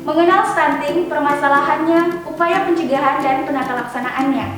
Mengenal stunting, permasalahannya, upaya pencegahan dan penata laksanaannya.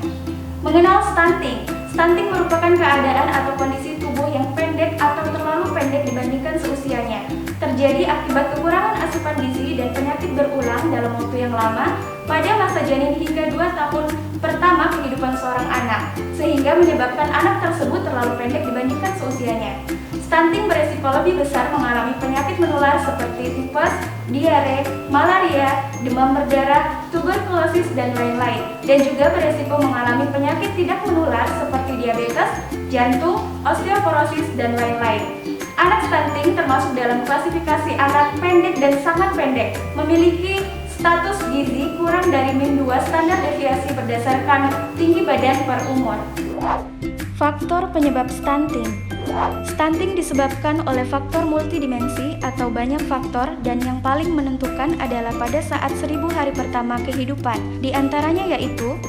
Mengenal stunting. Stunting merupakan keadaan atau kondisi tubuh yang pendek atau terlalu pendek dibandingkan seusianya. Terjadi akibat kekurangan asupan gizi dan penyakit berulang dalam waktu yang lama pada masa janin hingga 2 tahun pertama kehidupan seorang anak, sehingga menyebabkan anak tersebut terlalu pendek dibandingkan seusianya. Stunting beresiko lebih besar mengalami penyakit menular seperti tipes, diare, malaria, demam berdarah, tuberkulosis, dan lain-lain, dan juga beresiko mengalami penyakit tidak menular seperti diabetes, jantung, osteoporosis, dan lain-lain. Anak stunting termasuk dalam klasifikasi anak pendek dan sangat pendek, memiliki status gizi kurang dari -2 standar deviasi berdasarkan tinggi badan per umur. Faktor penyebab stunting. Stunting disebabkan oleh faktor multidimensi atau banyak faktor, dan yang paling menentukan adalah pada saat 1000 hari pertama kehidupan. Di antaranya yaitu: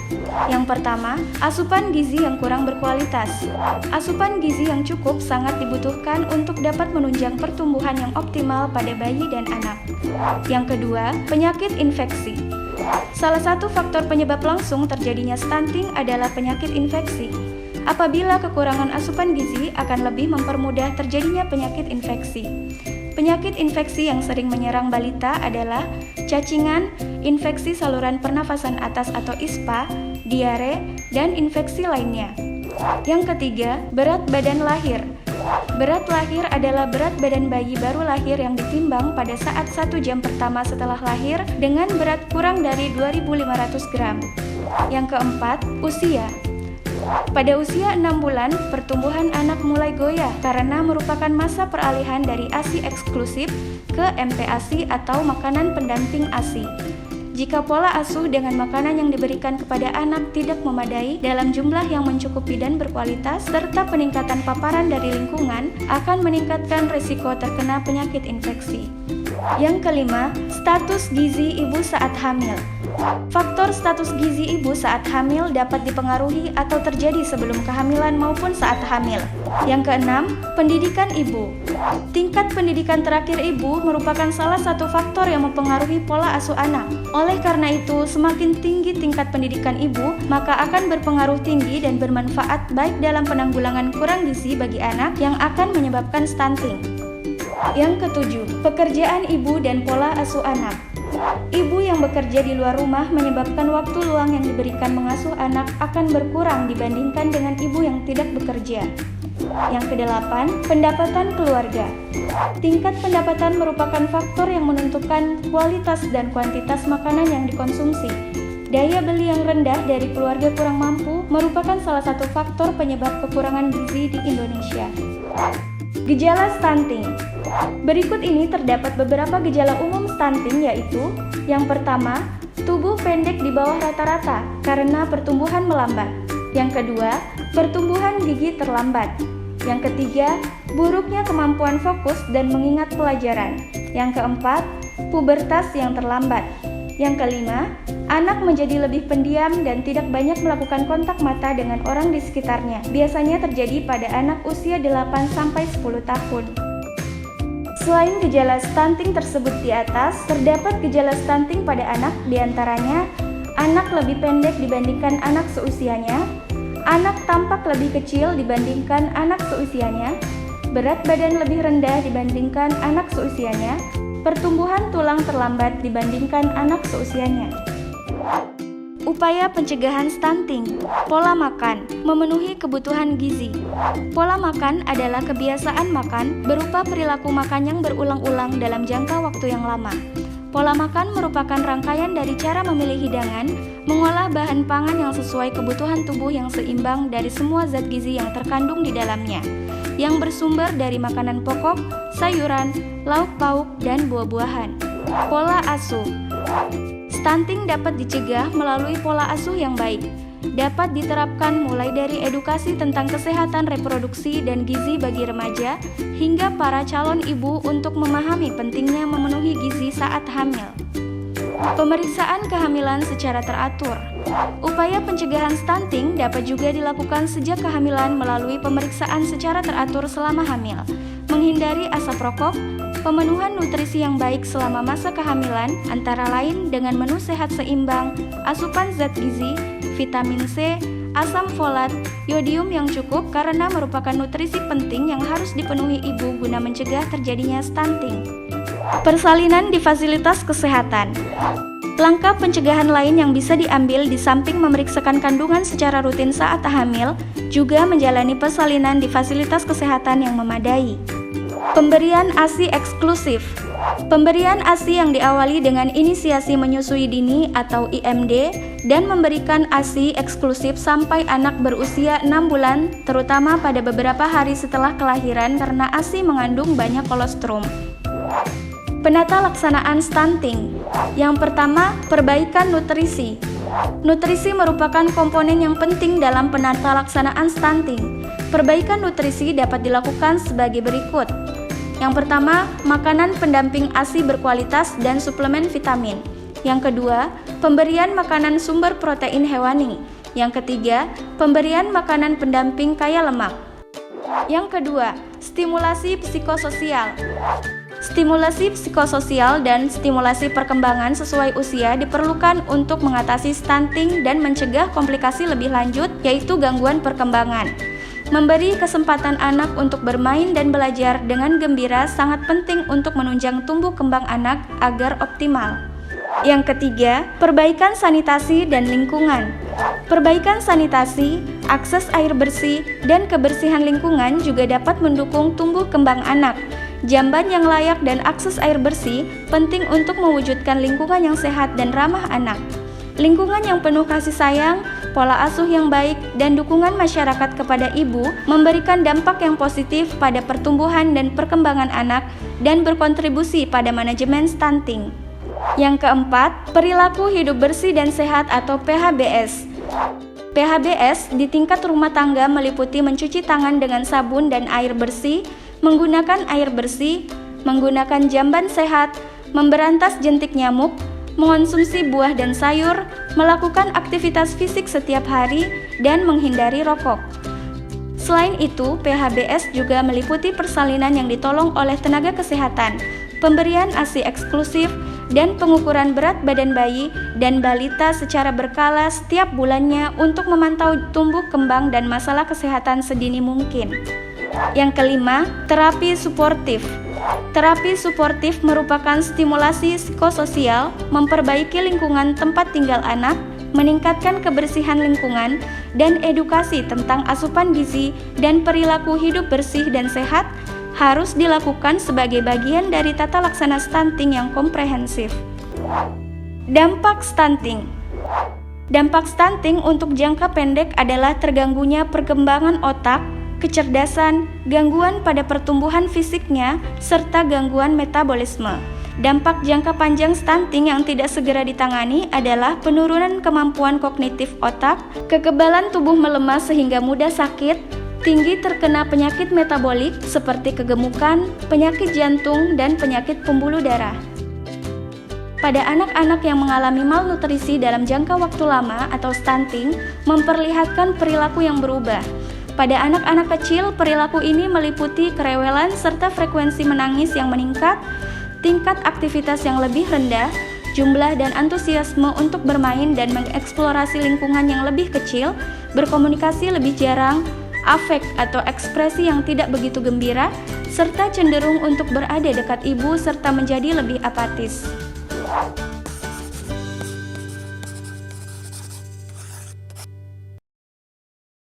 yang pertama, asupan gizi yang kurang berkualitas. Asupan gizi yang cukup sangat dibutuhkan untuk dapat menunjang pertumbuhan yang optimal pada bayi dan anak. Yang kedua, penyakit infeksi. Salah satu faktor penyebab langsung terjadinya stunting adalah penyakit infeksi. Apabila kekurangan asupan gizi akan lebih mempermudah terjadinya penyakit infeksi. Penyakit infeksi yang sering menyerang balita adalah cacingan, infeksi saluran pernafasan atas atau ISPA, diare, dan infeksi lainnya. Yang ketiga, berat badan lahir. Berat lahir adalah berat badan bayi baru lahir yang ditimbang pada saat 1 jam pertama setelah lahir dengan berat kurang dari 2.500 gram. Yang keempat, usia. Pada usia 6 bulan, pertumbuhan anak mulai goyah karena merupakan masa peralihan dari ASI eksklusif ke MPASI atau makanan pendamping ASI. Jika pola asuh dengan makanan yang diberikan kepada anak tidak memadai dalam jumlah yang mencukupi dan berkualitas, serta peningkatan paparan dari lingkungan, akan meningkatkan risiko terkena penyakit infeksi. Yang kelima, status gizi ibu saat hamil. Faktor status gizi ibu saat hamil dapat dipengaruhi atau terjadi sebelum kehamilan maupun saat hamil. Yang keenam, pendidikan ibu. Tingkat pendidikan terakhir ibu merupakan salah satu faktor yang mempengaruhi pola asuh anak. Oleh karena itu, semakin tinggi tingkat pendidikan ibu, maka akan berpengaruh tinggi dan bermanfaat baik dalam penanggulangan kurang gizi bagi anak yang akan menyebabkan stunting. Yang ketujuh, pekerjaan ibu dan pola asuh anak. Ibu yang bekerja di luar rumah menyebabkan waktu luang yang diberikan mengasuh anak akan berkurang dibandingkan dengan ibu yang tidak bekerja. Yang kedelapan, pendapatan keluarga. Tingkat pendapatan merupakan faktor yang menentukan kualitas dan kuantitas makanan yang dikonsumsi. Daya beli yang rendah dari keluarga kurang mampu merupakan salah satu faktor penyebab kekurangan gizi di Indonesia. Gejala stunting. Berikut ini terdapat beberapa gejala umum stunting, yaitu: yang pertama, tubuh pendek di bawah rata-rata karena pertumbuhan melambat. Yang kedua, pertumbuhan gigi terlambat. Yang ketiga, buruknya kemampuan fokus dan mengingat pelajaran. Yang keempat, pubertas yang terlambat. Yang kelima, anak menjadi lebih pendiam dan tidak banyak melakukan kontak mata dengan orang di sekitarnya. Biasanya terjadi pada anak usia 8-10 tahun. Selain gejala stunting tersebut di atas, terdapat gejala stunting pada anak, diantaranya anak lebih pendek dibandingkan anak seusianya, anak tampak lebih kecil dibandingkan anak seusianya, berat badan lebih rendah dibandingkan anak seusianya, pertumbuhan tulang terlambat dibandingkan anak seusianya. Upaya pencegahan stunting. Pola makan, memenuhi kebutuhan gizi. Pola makan adalah kebiasaan makan berupa perilaku makan yang berulang-ulang dalam jangka waktu yang lama. Pola makan merupakan rangkaian dari cara memilih hidangan, mengolah bahan pangan yang sesuai kebutuhan tubuh yang seimbang dari semua zat gizi yang terkandung di dalamnya, yang bersumber dari makanan pokok, sayuran, lauk pauk, dan buah-buahan. Pola asuh. Stunting dapat dicegah melalui pola asuh yang baik. Dapat diterapkan mulai dari edukasi tentang kesehatan reproduksi dan gizi bagi remaja hingga para calon ibu untuk memahami pentingnya memenuhi gizi saat hamil. Pemeriksaan kehamilan secara teratur. Upaya pencegahan stunting dapat juga dilakukan sejak kehamilan melalui pemeriksaan secara teratur selama hamil, menghindari asap rokok, Pemenuhan nutrisi yang baik selama masa kehamilan antara lain dengan menu sehat seimbang, asupan zat gizi, vitamin C, asam folat, yodium yang cukup karena merupakan nutrisi penting yang harus dipenuhi ibu guna mencegah terjadinya stunting. Persalinan di fasilitas kesehatan. Langkah pencegahan lain yang bisa diambil di samping memeriksakan kandungan secara rutin saat hamil, juga menjalani persalinan di fasilitas kesehatan yang memadai. Pemberian ASI eksklusif. Pemberian ASI yang diawali dengan inisiasi menyusui dini atau IMD dan memberikan ASI eksklusif sampai anak berusia 6 bulan, terutama pada beberapa hari setelah kelahiran karena ASI mengandung banyak kolostrum. Penata laksanaan stunting. Yang pertama, perbaikan nutrisi. Nutrisi merupakan komponen yang penting dalam penata laksanaan stunting. Perbaikan nutrisi dapat dilakukan sebagai berikut. Yang pertama, makanan pendamping ASI berkualitas dan suplemen vitamin. Yang kedua, pemberian makanan sumber protein hewani. Yang ketiga, pemberian makanan pendamping kaya lemak. Yang kedua, stimulasi psikososial. Stimulasi psikososial dan stimulasi perkembangan sesuai usia diperlukan untuk mengatasi stunting dan mencegah komplikasi lebih lanjut, yaitu gangguan perkembangan. Memberi kesempatan anak untuk bermain dan belajar dengan gembira sangat penting untuk menunjang tumbuh kembang anak agar optimal. Yang ketiga, perbaikan sanitasi dan lingkungan. Perbaikan sanitasi, akses air bersih, dan kebersihan lingkungan juga dapat mendukung tumbuh kembang anak. Jamban yang layak dan akses air bersih penting untuk mewujudkan lingkungan yang sehat dan ramah anak. Lingkungan yang penuh kasih sayang, pola asuh yang baik, dan dukungan masyarakat kepada ibu memberikan dampak yang positif pada pertumbuhan dan perkembangan anak dan berkontribusi pada manajemen stunting. Yang keempat, perilaku hidup bersih dan sehat atau PHBS. PHBS di tingkat rumah tangga meliputi mencuci tangan dengan sabun dan air bersih, menggunakan air bersih, menggunakan jamban sehat, memberantas jentik nyamuk, mengonsumsi buah dan sayur, melakukan aktivitas fisik setiap hari, dan menghindari rokok. Selain itu, PHBS juga meliputi persalinan yang ditolong oleh tenaga kesehatan, pemberian ASI eksklusif, dan pengukuran berat badan bayi dan balita secara berkala setiap bulannya untuk memantau tumbuh kembang dan masalah kesehatan sedini mungkin. Yang kelima, terapi suportif. Terapi suportif merupakan stimulasi psikososial, memperbaiki lingkungan tempat tinggal anak, meningkatkan kebersihan lingkungan, dan edukasi tentang asupan gizi dan perilaku hidup bersih dan sehat harus dilakukan sebagai bagian dari tata laksana stunting yang komprehensif. Dampak stunting. Dampak stunting untuk jangka pendek adalah terganggunya perkembangan otak, kecerdasan, gangguan pada pertumbuhan fisiknya, serta gangguan metabolisme. Dampak jangka panjang stunting yang tidak segera ditangani adalah penurunan kemampuan kognitif otak, kekebalan tubuh melemah sehingga mudah sakit, tinggi terkena penyakit metabolik seperti kegemukan, penyakit jantung, dan penyakit pembuluh darah. Pada anak-anak yang mengalami malnutrisi dalam jangka waktu lama atau stunting, memperlihatkan perilaku yang berubah. Pada anak-anak kecil, perilaku ini meliputi kerewelan serta frekuensi menangis yang meningkat, tingkat aktivitas yang lebih rendah, jumlah dan antusiasme untuk bermain dan mengeksplorasi lingkungan yang lebih kecil, berkomunikasi lebih jarang, afek atau ekspresi yang tidak begitu gembira, serta cenderung untuk berada dekat ibu serta menjadi lebih apatis.